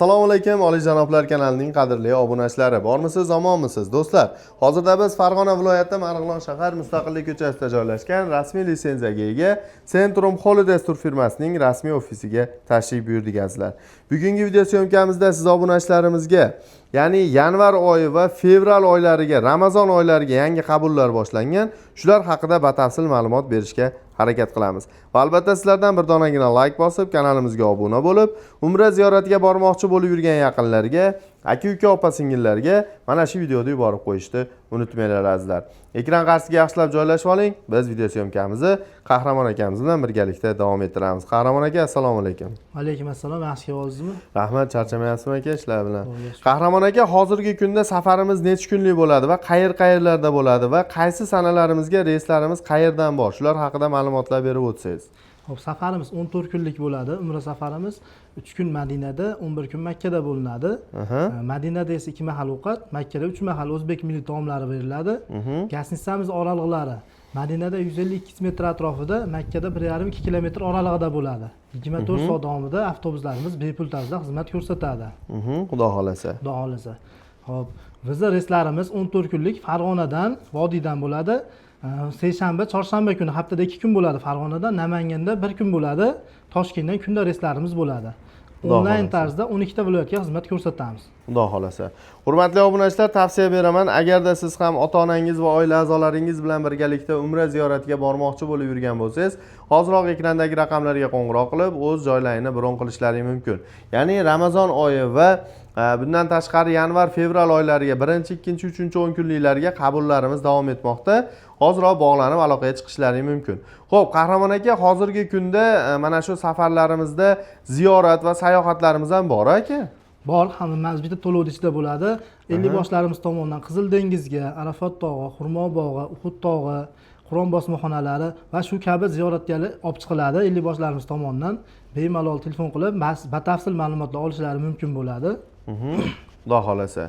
Assalomu alaykum, Oliyjanoblar kanalining qadrli obunachilari. Bormisiz, omonmisiz do'stlar? Hozirda biz Farg'ona viloyati Marg'ilon shahar Mustaqillik ko'chasida joylashgan rasmiy litsenziyaga ega Centrum Holidays tur firmasining rasmiy ofisiga tashrif buyurdik azizlar. Bugungi video syomkamizda siz obunachilarimizga, ya'ni yanvar oyi va fevral oylariga, Ramazon oylariga yangi qabullar boshlangan, shular haqida batafsil ma'lumot berishga harakat qilamiz. Va albatta sizlardan bir donagina like bosib, kanalimizga obuna bo'lib, Umra ziyoratiga bormoqchi bo'lib yurgan yaqinlarga, aka-uka, opa-singillarga mana shu videoni yuborib qo'yishni unutmanglar azizlar. Ekran qarshisiga yaxshilab joylashib oling. Biz video syomkamizni Qahramon akamiz bilan birgalikda davom ettiramiz. Qahramon aka, assalomu alaykum. Alaykum assalom, yaxshi keldingizmi? Rahmat, charchamayapsizmi aka ishlar bilan? Qahramon aka, hozirgi kunda safarimiz necha kunlik bo'ladi va qayerlarda bo'ladi va qaysi sanalarimizga reyslarimiz qayerdan bor? Shular haqida ma'lumotlar berib o'tsangiz. Xo'p, safarimiz 14 kunlik bo'ladi. Umra safarimiz 3 kun Madinada, 11 kun Makka da bo'linadi. Madinada esa 2 mahal ovqat, Makka da 3 mahal o'zbek milliy taomlari beriladi. Gastitsamiz oralig'lari Madinada 152 metr atrofida, Makka da 1,5-2 kilometr oralig'ida bo'ladi. 24 soat davomida avtobuslarimiz bepul tarzda xizmat ko'rsatadi. Xudo xolasa. Xudo xolasa. Xo'p, bizning reyslarimiz 14 kunlik Farg'onadan, Vodiydan bo'ladi. Seshanba, chorshanba kuni haftada 2 kun bo'ladi Farg'onada, Namanganda 1 kun bo'ladi, Toshkentdan kunda reyslarimiz bo'ladi. Onlayn tarzda 12 ta viloyatga xizmat ko'rsatamiz. Xudo xolasa. Hurmatli obunachilar, tavsiya beraman, agarda siz ham ota-onangiz va oila a'zolaringiz bilan birgalikda Umra ziyoratiga bormoqchi bo'lib yurgan bo'lsangiz, hoziroq ekrandagi raqamlarga qo'ng'iroq qilib, o'z joylarini bron qilishlaringiz mumkin. Ya'ni Ramazon oyi va bundan tashqari yanvar, fevral oylariga 1-chi, 2-chi, 3-chi 10 kunliklarga qabullarimiz davom etmoqda. Hoziroq bog'lanib aloqaga chiqishlaringiz mumkin. Xo'p, Qahramon aka, hozirgi kunda mana shu safarlarimizda ziyorat va sayohatlarimiz ham bor aka? Bor, hammamiz bitta to'lovning ichida bo'ladi. 50 boshlarimiz tomonidan Qizil dengizga, Arafat tog'i, Xurmo bog'i, Uhud tog'i, Qur'on bosmaxonalari va shu kabi ziyoratga olib chiqiladi. 50 boshlarimiz tomonidan bemalol telefon qilib, batafsil ma'lumotlar olishlari mumkin bo'ladi. Xudo xolasa.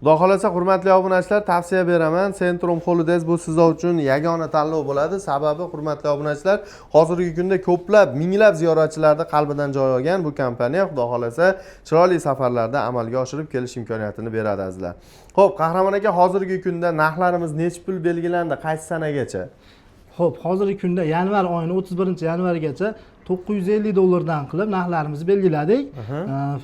Xudo xolasa, hurmatli obunachilar, tavsiya beraman. Centrum Holidays bu sizlar uchun yagona tanlov bo'ladi. Sababi, hurmatli obunachilar, hozirgi kunda ko'plab, minglab ziyoratchilarni qalbidan joy olgan bu kompaniya xudo xolasa chiroyli safarlarda amalga oshirib kelish imkoniyatini beradi azizlar. Xo'p, Qahramon aka, hozirgi kunda narxlarimiz necha pul belgilandi, qaysi sanagacha? Xo'p, hozirgi kunda yanvar oyining 31-yanvarigacha $950 qilib narxlarimizni belgiladik.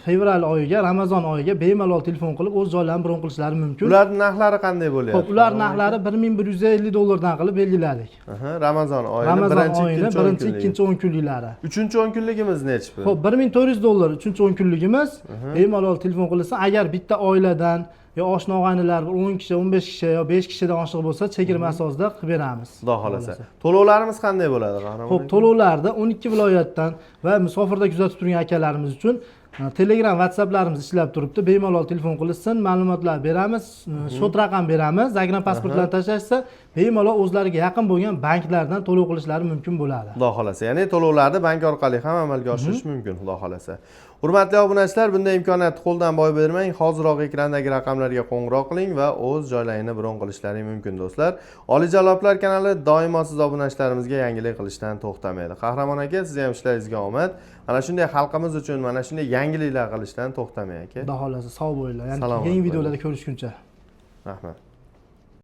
Fevral oyiga, Ramazon oyiga bemalol telefon qilib o'z joylarini bron qilishlari mumkin. Ularning narxlari qanday bo'lyapti? Xo'p, ular narxlari $1150 qilib belgiladik. Ramazon oyining 1-chi, 2-chi 10 kunliklari. 3-chi 10 kunligimiz necha pul? Xo'p, $1400 3-chi 10 kunligimiz. Bemalol telefon qilsa, agar bitta oiladan yo oshna og'aynilar 10 kishi, 15 kishi yo 5 kishidan oshiq bo'lsa, chegirma asosida qilib beramiz. Xudo xolasa. To'lovlarimiz qanday bo'ladi, Qahramon? Xo'p, to'lovlarda 12 viloyatdan va musofirda kuzatib turgan akalarimiz uchun Telegram, WhatsApplarimiz ishlab turibdi. Bemalol telefon qilishsin, ma'lumotlar beramiz, shot raqam beramiz. Zagram pasportlarni tashlashsa, bemalol o'zlariga yaqin bo'lgan banklardan to'lov qilishlari mumkin bo'ladi. Xudo xolasa. Ya'ni to'lovlarni bank orqali ham amalga oshirish mumkin, Xudo xolasa. Hurmatli obunachilar, bunday imkoniyatni qo'ldan boy bermang. Hoziroq ekrandagi raqamlarga qo'ng'iroq qiling va o'z joylaringizni bron qilishlaringiz mumkin do'stlar. Oliyjanoblar kanali doimo siz obunachilarimizga yangilik qilishdan to'xtamaydi. Qahramon aka, siz ham ishlaringizga omad. Mana shunday xalqimiz uchun mana shunday yangiliklar qilishdan to'xtamang aka. Xudo xolasa, sog' bo'linglar. Ya'ni keyingi videolarda ko'rishguncha. Rahmat.